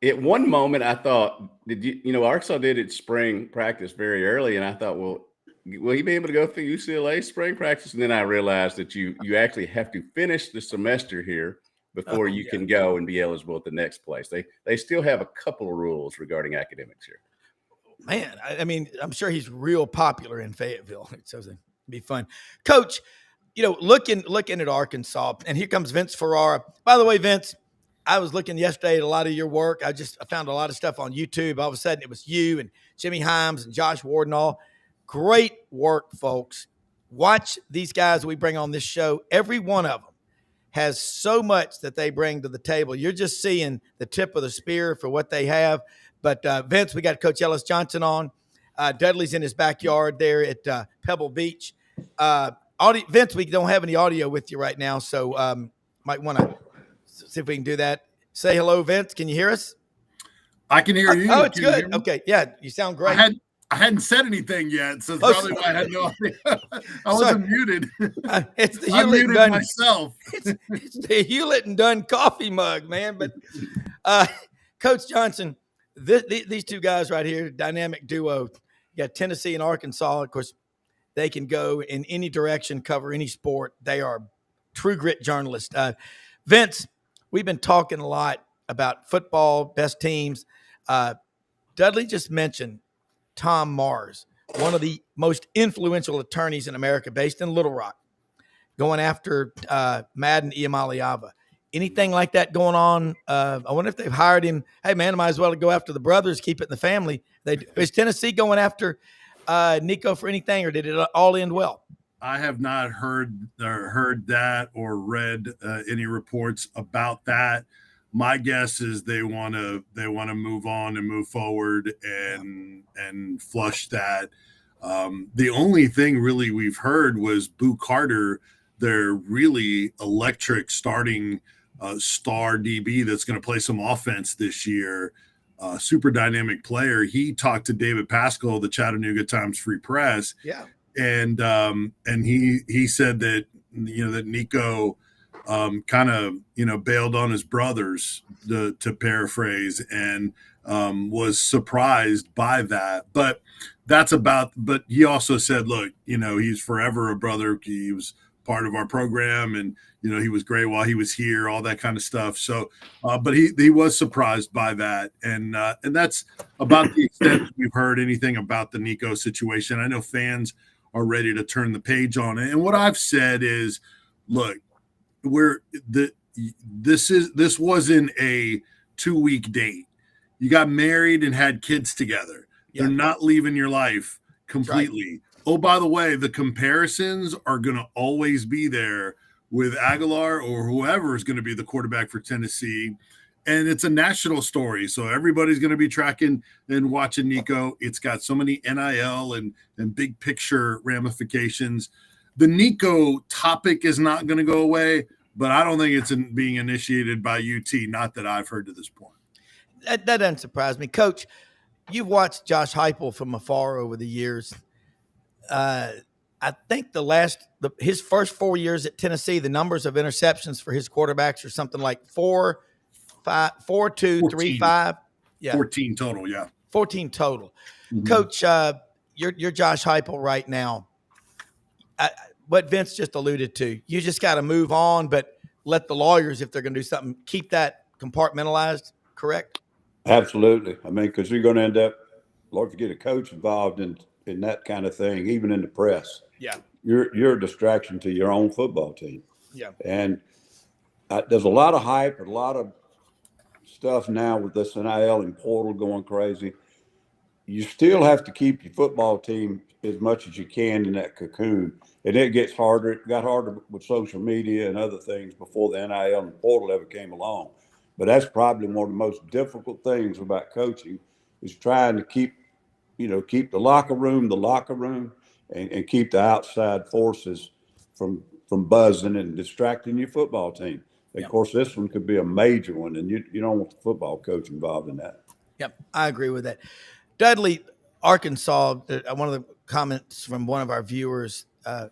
at one moment I thought, Arkansas did its spring practice very early, and I thought, well, will he be able to go through UCLA spring practice? And then I realized that you actually have to finish the semester here before you can go and be eligible at the next place. They still have a couple of rules regarding academics here. Man, I mean, I'm sure he's real popular in Fayetteville. So it'd be fun. Coach, looking at Arkansas, and here comes Vince Ferrara. By the way, Vince, I was looking yesterday at a lot of your work. I found a lot of stuff on YouTube. All of a sudden, it was you and Jimmy Himes and Josh Wardenall. Great work, folks. Watch these guys we bring on this show. Every one of them has so much that they bring to the table. You're just seeing the tip of the spear for what they have. But Vince, we got Coach Ellis Johnson on. Dudley's in his backyard there at Pebble Beach. Vince, we don't have any audio with you right now, so might want to see if we can do that. Say hello, Vince. Can you hear us? I can hear you. Oh, it's good. Okay, yeah, you sound great. I hadn't said anything yet, so that's probably why I had no idea. I wasn't muted. It's the I Hewlett muted Dunn myself. It's the Hewlett and Dunn coffee mug, man. But Coach Johnson, these two guys right here, dynamic duo. You got Tennessee and Arkansas. Of course, they can go in any direction, cover any sport. They are true grit journalists. Vince, we've been talking a lot about football, best teams. Dudley just mentioned Tom Mars, one of the most influential attorneys in America, based in Little Rock, going after Madden Iamaleava. Anything like that going on? I wonder if they've hired him. Hey, man, I might as well go after the brothers, keep it in the family. Is Tennessee going after Nico for anything, or did it all end well? I have not heard that or read any reports about that. My guess is they want to move on and move forward and flush that. The only thing really we've heard was Boo Carter, their really electric starting star DB that's going to play some offense this year. Super dynamic player. He talked to David Pascal, the Chattanooga Times Free Press. Yeah. And he said that, that Nico kind of, bailed on his brothers, to paraphrase, and was surprised by that. But he also said, look, he's forever a brother. He was part of our program, and he was great while he was here, all that kind of stuff. So, but he was surprised by that, and that's about the extent we've heard anything about the Nico situation. I know fans are ready to turn the page on it, and what I've said is, look, this wasn't a 2-week date. You got married and had kids together. Yeah. They're not leaving your life completely. Right. Oh, by the way, the comparisons are going to always be there with Aguilar or whoever is going to be the quarterback for Tennessee. And it's a national story. So everybody's going to be tracking and watching Nico. It's got so many NIL and big picture ramifications. The Nico topic is not going to go away, but I don't think it's being initiated by UT, not that I've heard to this point. That doesn't surprise me. Coach, you've watched Josh Heupel from afar over the years. I think his first 4 years at Tennessee, the numbers of interceptions for his quarterbacks are something like 4, 2, 3, 5. Yeah. 14 total. Yeah. 14 total. Mm-hmm. Coach, you're Josh Heupel right now. What Vince just alluded to, you just got to move on, but let the lawyers, if they're going to do something, keep that compartmentalized, correct? Absolutely. I mean, because you're going to end up, Lord, if you get a coach involved in that kind of thing, even in the press, yeah, you're a distraction to your own football team. Yeah. And there's a lot of hype, a lot of stuff now with this NIL and portal going crazy. You still have to keep your football team as much as you can in that cocoon. And it gets harder. It got harder with social media and other things before the NIL and portal ever came along. But that's probably one of the most difficult things about coaching is trying to keep the locker room and keep the outside forces from buzzing and distracting your football team. Of course, this one could be a major one, and you don't want the football coach involved in that. Yep, I agree with that. Dudley, Arkansas, one of the comments from one of our viewers that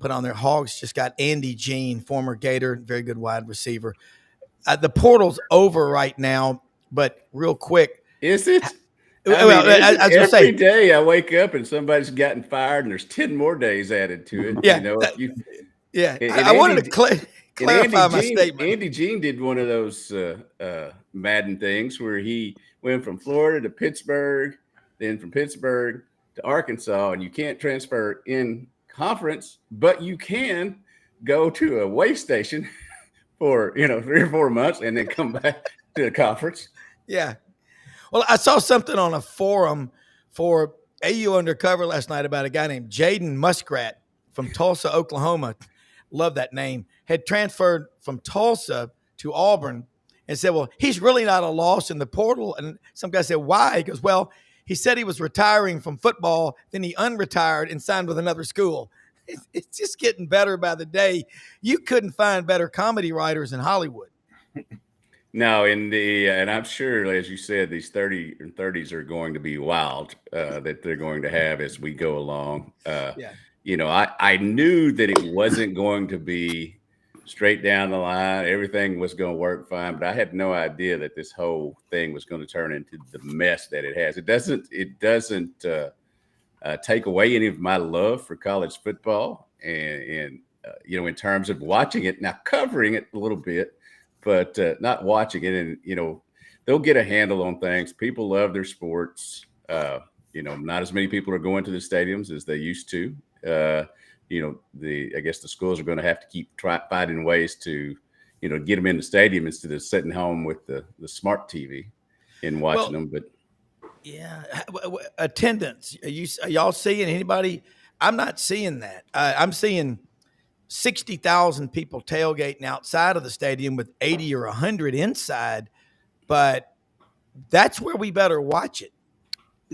put on their Hogs just got Andy Jean, former Gator, very good wide receiver. The portal's over right now, but real quick. Is it? Every day I wake up and somebody's gotten fired, and there's 10 more days added to it. Yeah, I wanted to clarify my statement. Andy Jean did one of those Madden things where he went from Florida to Pittsburgh, then from Pittsburgh to Arkansas, and you can't transfer in conference, but you can go to a way station for 3 or 4 months and then come back to the conference. Yeah. Well, I saw something on a forum for AU Undercover last night about a guy named Jaden Muskrat from Tulsa, Oklahoma. Love that name. Had transferred from Tulsa to Auburn and said, well, he's really not a loss in the portal. And some guy said, why? He goes, well, he said he was retiring from football. Then he unretired and signed with another school. It's just getting better by the day. You couldn't find better comedy writers in Hollywood. No, and I'm sure, as you said, these 30s are going to be wild that they're going to have as we go along. I knew that it wasn't going to be straight down the line. Everything was going to work fine, but I had no idea that this whole thing was going to turn into the mess that it has. It doesn't take away any of my love for college football and in terms of watching it, now covering it a little bit, but not watching it. And, they'll get a handle on things. People love their sports. Not as many people are going to the stadiums as they used to. I guess the schools are going to have to keep finding ways to, get them in the stadium instead of sitting home with the smart TV and watching them. But yeah, attendance. Are y'all seeing anybody? I'm not seeing that. I'm seeing 60,000 people tailgating outside of the stadium with 80 or 100 inside. But that's where we better watch it,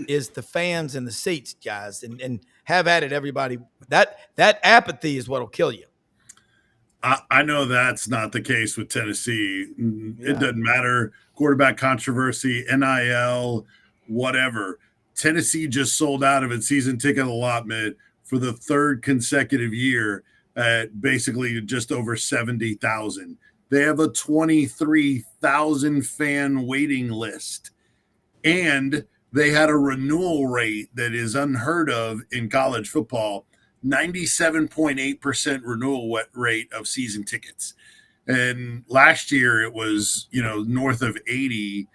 is the fans in the seats, guys, and have at it, everybody. That apathy is what'll kill you. I know that's not the case with Tennessee. It doesn't matter. Quarterback controversy, NIL, whatever. Tennessee just sold out of its season ticket allotment for the third consecutive year at basically just over 70,000. They have a 23,000 fan waiting list. And they had a renewal rate that is unheard of in college football, 97.8% renewal rate of season tickets. And last year it was, north of 80,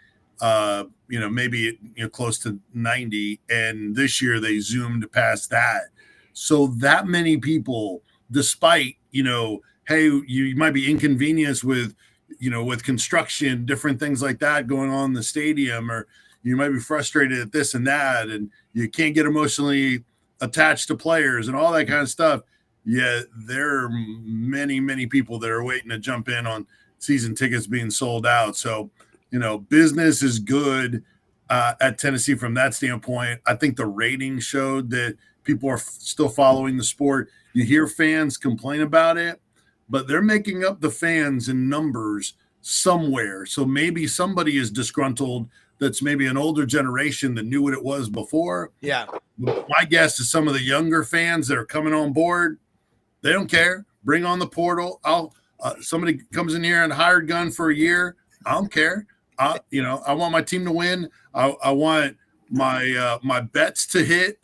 maybe, close to 90. And this year they zoomed past that. So that many people, despite, hey, you might be inconvenienced with, with construction, different things like that going on in the stadium, or you might be frustrated at this and that, and you can't get emotionally attached to players and all that kind of stuff. Yeah, there are many, many people that are waiting to jump in on season tickets being sold out. So, business is good at Tennessee from that standpoint. I think the ratings showed that people are still following the sport. You hear fans complain about it, but they're making up the fans in numbers somewhere. So maybe somebody is disgruntled that's maybe an older generation that knew what it was before. Yeah. My guess is some of the younger fans that are coming on board, they don't care. Bring on the portal. Somebody comes in here and hired gun for a year. I don't care. I want my team to win. I want my bets to hit,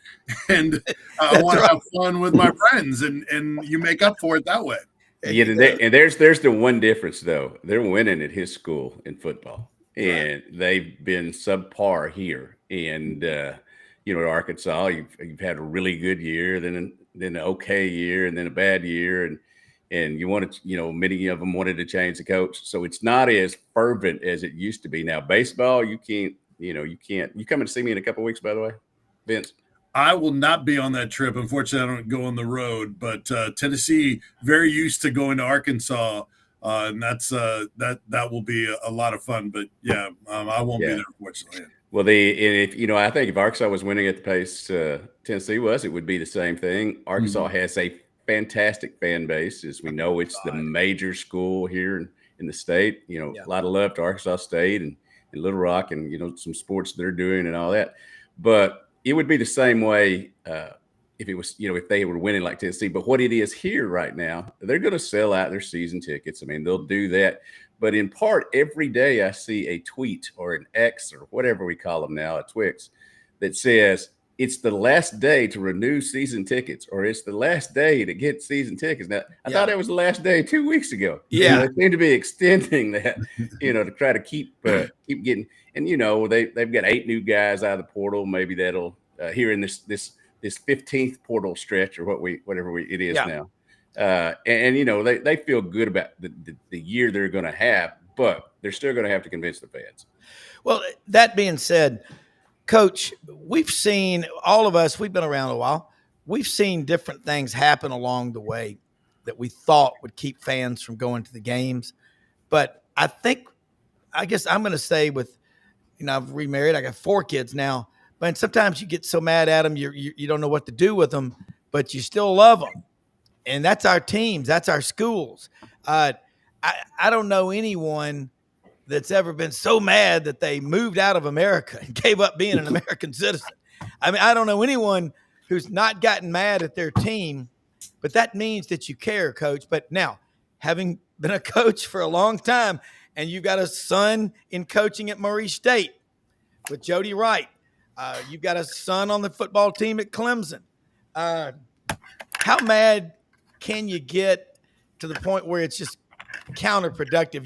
and I want to have fun with my friends, and you make up for it that way. Yeah, and there's the one difference though. They're winning at his school in football, and they've been subpar here. And Arkansas, you've had a really good year, then an okay year, and then a bad year, and you wanted, many of them wanted to change the coach, so it's not as fervent as it used to be. Now baseball, you can't. You coming to see me in a couple of weeks, by the way, Vince? I will not be on that trip. Unfortunately, I don't go on the road, but Tennessee very used to going to Arkansas, and that's that will be a lot of fun. But yeah, I won't be there, unfortunately. Well, I think if Arkansas was winning at the pace Tennessee was, it would be the same thing. Arkansas has a fantastic fan base, as we know. It's the major school here in the state. A lot of love to Arkansas State and Little Rock, and some sports they're doing and all that. But it would be the same way if it was, if they were winning like Tennessee. But what it is here right now, they're going to sell out their season tickets. I mean, they'll do that. But in part, every day I see a tweet or an X or whatever we call them now, a Twix, that says it's the last day to renew season tickets, or it's the last day to get season tickets. Now, I thought it was the last day 2 weeks ago. Yeah. They seem to be extending that, to try to keep getting. And, they've got 8 new guys out of the portal. Maybe that'll here in this 15th portal stretch, or whatever it is now. They feel good about the year they're going to have, but they're still going to have to convince the fans. Well, that being said, Coach, we've seen, all of us, we've been around a while. We've seen different things happen along the way that we thought would keep fans from going to the games. But I guess I'm going to say I've remarried. I got 4 kids now. But sometimes you get so mad at them, you don't know what to do with them, but you still love them. And that's our teams. That's our schools. I don't know anyone that's ever been so mad that they moved out of America and gave up being an American citizen. I mean, I don't know anyone who's not gotten mad at their team, but that means that you care, Coach. But now, having been a coach for a long time, and you've got a son in coaching at Murray State with Jody Wright, you've got a son on the football team at Clemson. How mad can you get to the point where it's just counterproductive?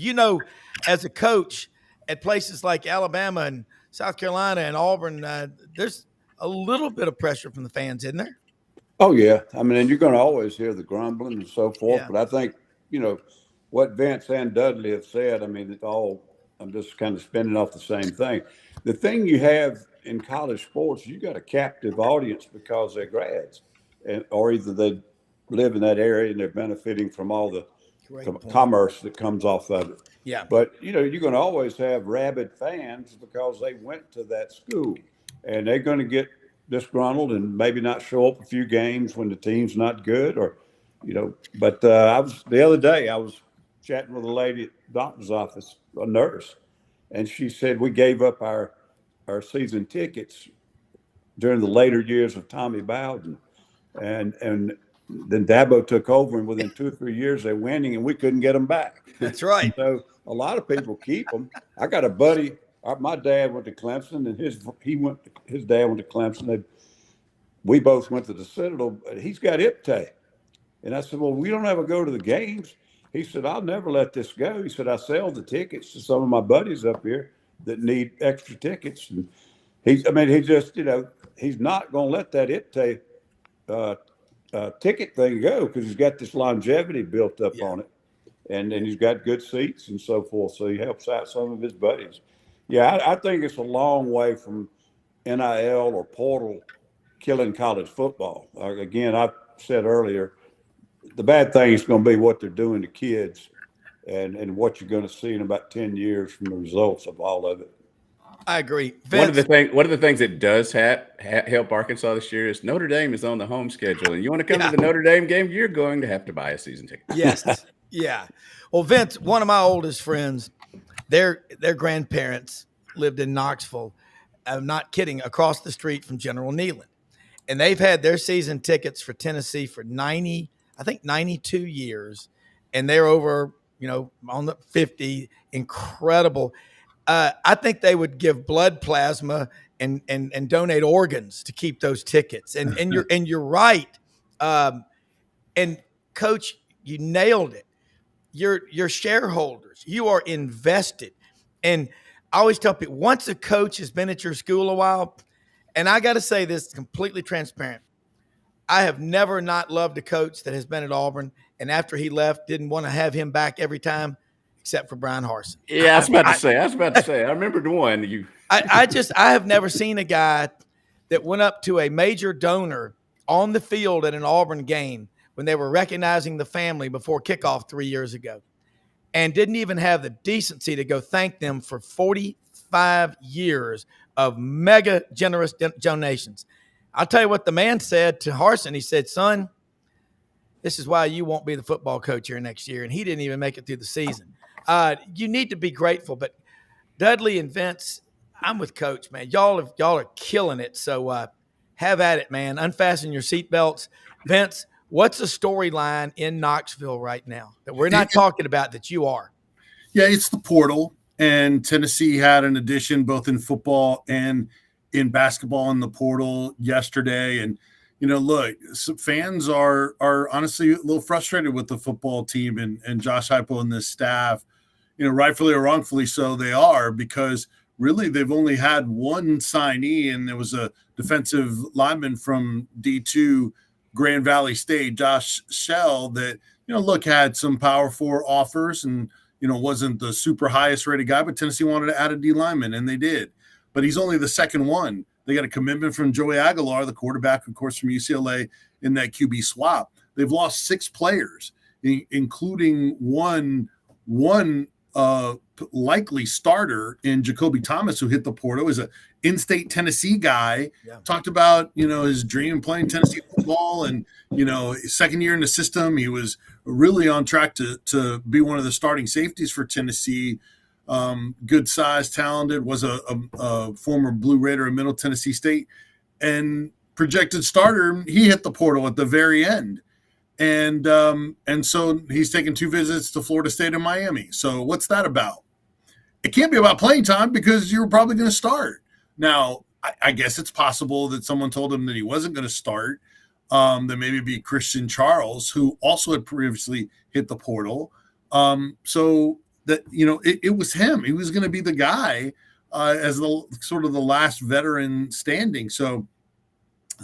As a coach at places like Alabama and South Carolina and Auburn, there's a little bit of pressure from the fans, isn't there? Oh, yeah. I mean, and you're going to always hear the grumbling and so forth. Yeah. But I think, what Vince and Dudley have said, I mean, I'm just kind of spinning off the same thing. The thing you have in college sports, you got a captive audience because they're grads, or either they live in that area and they're benefiting from all the commerce that comes off of it. Yeah. But, you're going to always have rabid fans because they went to that school, and they're going to get disgruntled and maybe not show up a few games when the team's not good, or But the other day I was chatting with a lady at the doctor's office, a nurse, and she said we gave up our season tickets during the later years of Tommy Bowden, and then Dabo took over, and within 2 or 3 years they're winning, and we couldn't get them back. That's right. So a lot of people keep them. I got a buddy. My dad went to Clemson, and his dad went to Clemson. We both went to the Citadel. He's got IPTAY. And I said, well, we don't ever go to the games. He said, I'll never let this go. He said, I sell the tickets to some of my buddies up here that need extra tickets. And he just, he's not going to let that IPTAY ticket thing go because he's got this longevity built up on it. And then he's got good seats and so forth. So he helps out some of his buddies. Yeah, I think it's a long way from NIL or portal killing college football. Again, I said earlier, the bad thing is going to be what they're doing to kids and what you're going to see in about 10 years from the results of all of it. I agree. One of the things that does help Arkansas this year is Notre Dame is on the home schedule, and you want to come to the Notre Dame game, you're going to have to buy a season ticket. Yes. Yeah. Well, Vince, one of my oldest friends, their grandparents lived in Knoxville. I'm not kidding, across the street from General Neyland. And they've had their season tickets for Tennessee for 92 years. And they're over, on the 50. Incredible. I think they would give blood plasma and donate organs to keep those tickets. And you're right. And Coach, you nailed it. You're shareholders. You are invested. And I always tell people, once a coach has been at your school a while, and I got to say this completely transparent, I have never not loved a coach that has been at Auburn, and after he left, didn't want to have him back every time, except for Brian Harsin. Yeah, I was about to say. I remembered one. I have never seen a guy that went up to a major donor on the field at an Auburn game when they were recognizing the family before kickoff 3 years ago, and didn't even have the decency to go thank them for 45 years of mega generous donations. I'll tell you what the man said to Harsin. He said, son, this is why you won't be the football coach here next year. And he didn't even make it through the season. You need to be grateful. But Dudley and Vince, I'm with Coach, man. Y'all are killing it. So have at it, man. Unfasten your seatbelts. Vince, what's the storyline in Knoxville right now that we're not talking about that you are? Yeah, it's the portal. And Tennessee had an addition both in football and in basketball in the portal yesterday. And, look, fans are honestly a little frustrated with the football team and Josh Heupel and this staff, rightfully or wrongfully so they are, because really they've only had one signee, and there was a defensive lineman from D2 Grand Valley State, Josh Shell, that, had some Power 4 offers and, wasn't the super highest rated guy, but Tennessee wanted to add a D lineman, and they did. But he's only the second one. They got a commitment from Joey Aguilar, the quarterback, of course, from UCLA in that QB swap. They've lost 6 players, including one likely starter in Jacoby Thomas, who hit the portal, is a in-state Tennessee guy. Yeah. Talked about, his dream of playing Tennessee football, and, his second year in the system, he was really on track to be one of the starting safeties for Tennessee. Good size, talented, was a former Blue Raider in Middle Tennessee State, and projected starter. He hit the portal at the very end. And so he's taken 2 visits to Florida State and Miami. So what's that about? It can't be about playing time because you're probably going to start. Now, I guess it's possible that someone told him that he wasn't going to start. That maybe be Christian Charles, who also had previously hit the portal. So that, it was him. He was going to be the guy as the sort of the last veteran standing. So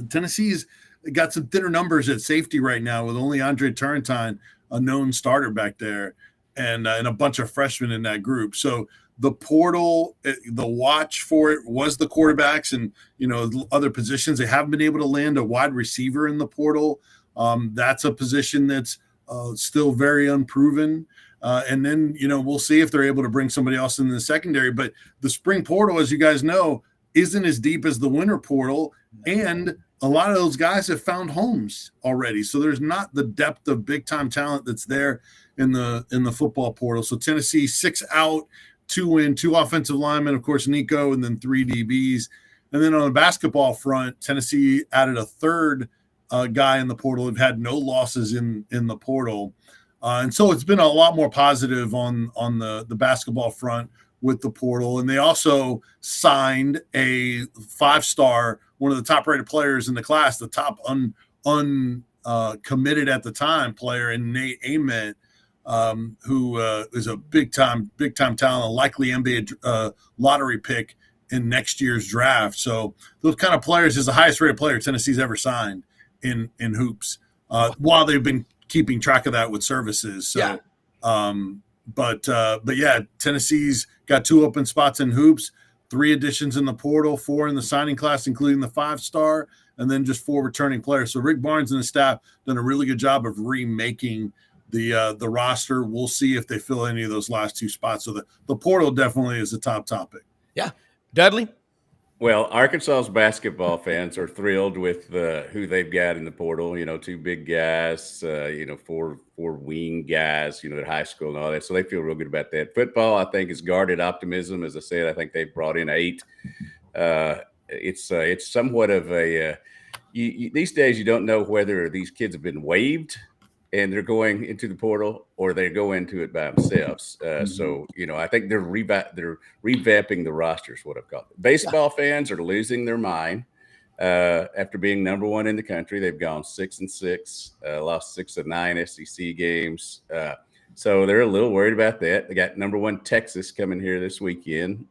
Tennessee's got some thinner numbers at safety right now with only Andre Turrentine, a known starter back there, and a bunch of freshmen in that group. So the portal, the watch for it was the quarterbacks and, other positions. They haven't been able to land a wide receiver in the portal. That's a position that's still very unproven. And then, we'll see if they're able to bring somebody else in the secondary. But the spring portal, as you guys know, isn't as deep as the winter portal. And a lot of those guys have found homes already. So there's not the depth of big time talent that's there in the football portal. So Tennessee 6 out, 2 in, 2 offensive linemen, of course, Nico, and then 3 DBs. And then on the basketball front, Tennessee added a third guy in the portal. They've had no losses in the portal. And so it's been a lot more positive on the basketball front with the portal. And they also signed a 5-star, one of the top rated players in the class, the top committed at the time player in Nate Ament, who is a big time talent, likely NBA lottery pick in next year's draft. So those kind of players is the highest rated player Tennessee's ever signed in hoops, while they've been keeping track of that with services. So, yeah. But yeah, Tennessee's got 2 open spots in hoops, 3 additions in the portal, 4 in the signing class, including the 5-star, and then just 4 returning players. So Rick Barnes and the staff done a really good job of remaking the roster. We'll see if they fill any of those last 2 spots. So the portal definitely is a top topic. Yeah. Dudley? Well, Arkansas's basketball fans are thrilled with who they've got in the portal. 2 big guys, 4 wing guys, at high school and all that. So they feel real good about that. Football, I think, is guarded optimism. As I said, I think they've brought in 8. It's somewhat of a these days you don't know whether these kids have been waived and they're going into the portal or they go into it by themselves. So, I think they're revamping the rosters, what I've called it. Baseball fans are losing their mind after being number 1 in the country. They've gone 6-6, lost 6 of 9 SEC games. So they're a little worried about that. They got number 1 Texas coming here this weekend.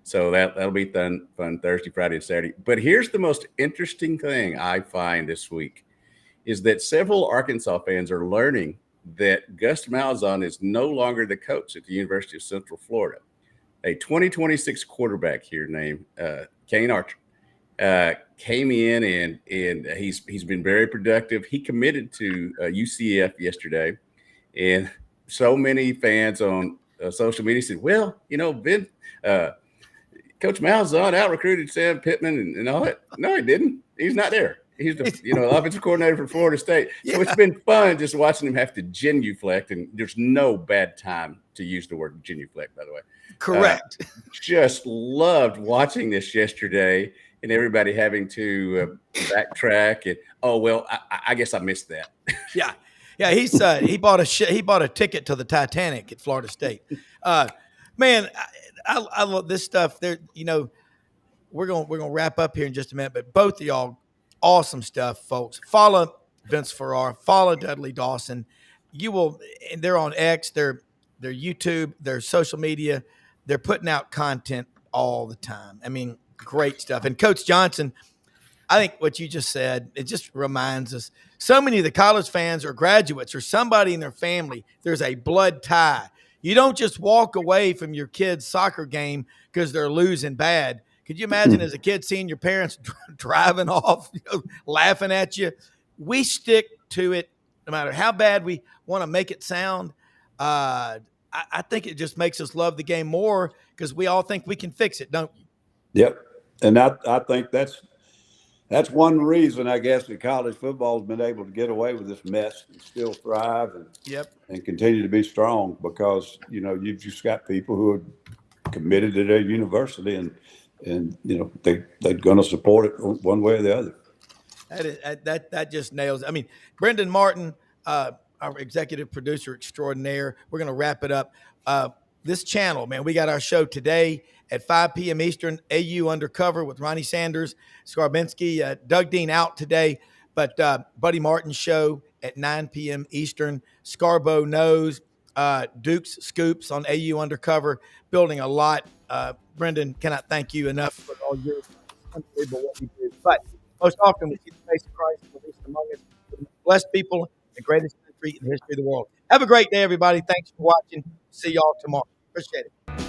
So that'll be fun Thursday, Friday, and Saturday. But here's the most interesting thing I find this week is that several Arkansas fans are learning that Gus Malzahn is no longer the coach at the University of Central Florida. A 2026 quarterback here named Kane Archer came in and he's been very productive. He committed to UCF yesterday, and so many fans on social media said, well, Ben, Coach Malzahn out-recruited Sam Pittman and all that. No, he didn't. He's not there. He's the offensive coordinator for Florida State. So it's been fun just watching him have to genuflect, and there's no bad time to use the word genuflect, by the way. Correct. Just loved watching this yesterday and everybody having to backtrack. And, I guess I missed that. Yeah. Yeah, he bought a ticket to the Titanic at Florida State. Man, I love this stuff. There, we're gonna wrap up here in just a minute, but both of y'all, awesome stuff, folks. Follow Vince Farrar, follow Dudley Dawson. You will, and they're on X, their YouTube, their social media. They're putting out content all the time. I mean, great stuff. And Coach Johnson, I think what you just said, it just reminds us, so many of the college fans or graduates or somebody in their family, there's a blood tie. You don't just walk away from your kid's soccer game because they're losing bad. Could you imagine as a kid seeing your parents driving off, laughing at you? We stick to it no matter how bad we want to make it sound. I think it just makes us love the game more because we all think we can fix it, don't you? Yep. And I think that's one reason, I guess, that college football has been able to get away with this mess and still thrive and continue to be strong because, you've just got people who are committed to their university and they're going to support it one way or the other. That just nails it. I mean, Brendan Martin, our executive producer extraordinaire, we're going to wrap it up. This channel, man, we got our show today at 5 p.m. Eastern, AU Undercover with Ronnie Sanders, Skarbinski, Doug Dean out today, but Buddy Martin's show at 9 p.m. Eastern, Scarbo Knows, Duke's Scoops on AU Undercover, building a lot. Brendan, cannot thank you enough for all your unbelievable what you do. But most often we see the face of Christ released among us, the blessed people, the greatest country in the history of the world. Have a great day, everybody. Thanks for watching. See y'all tomorrow. Appreciate it.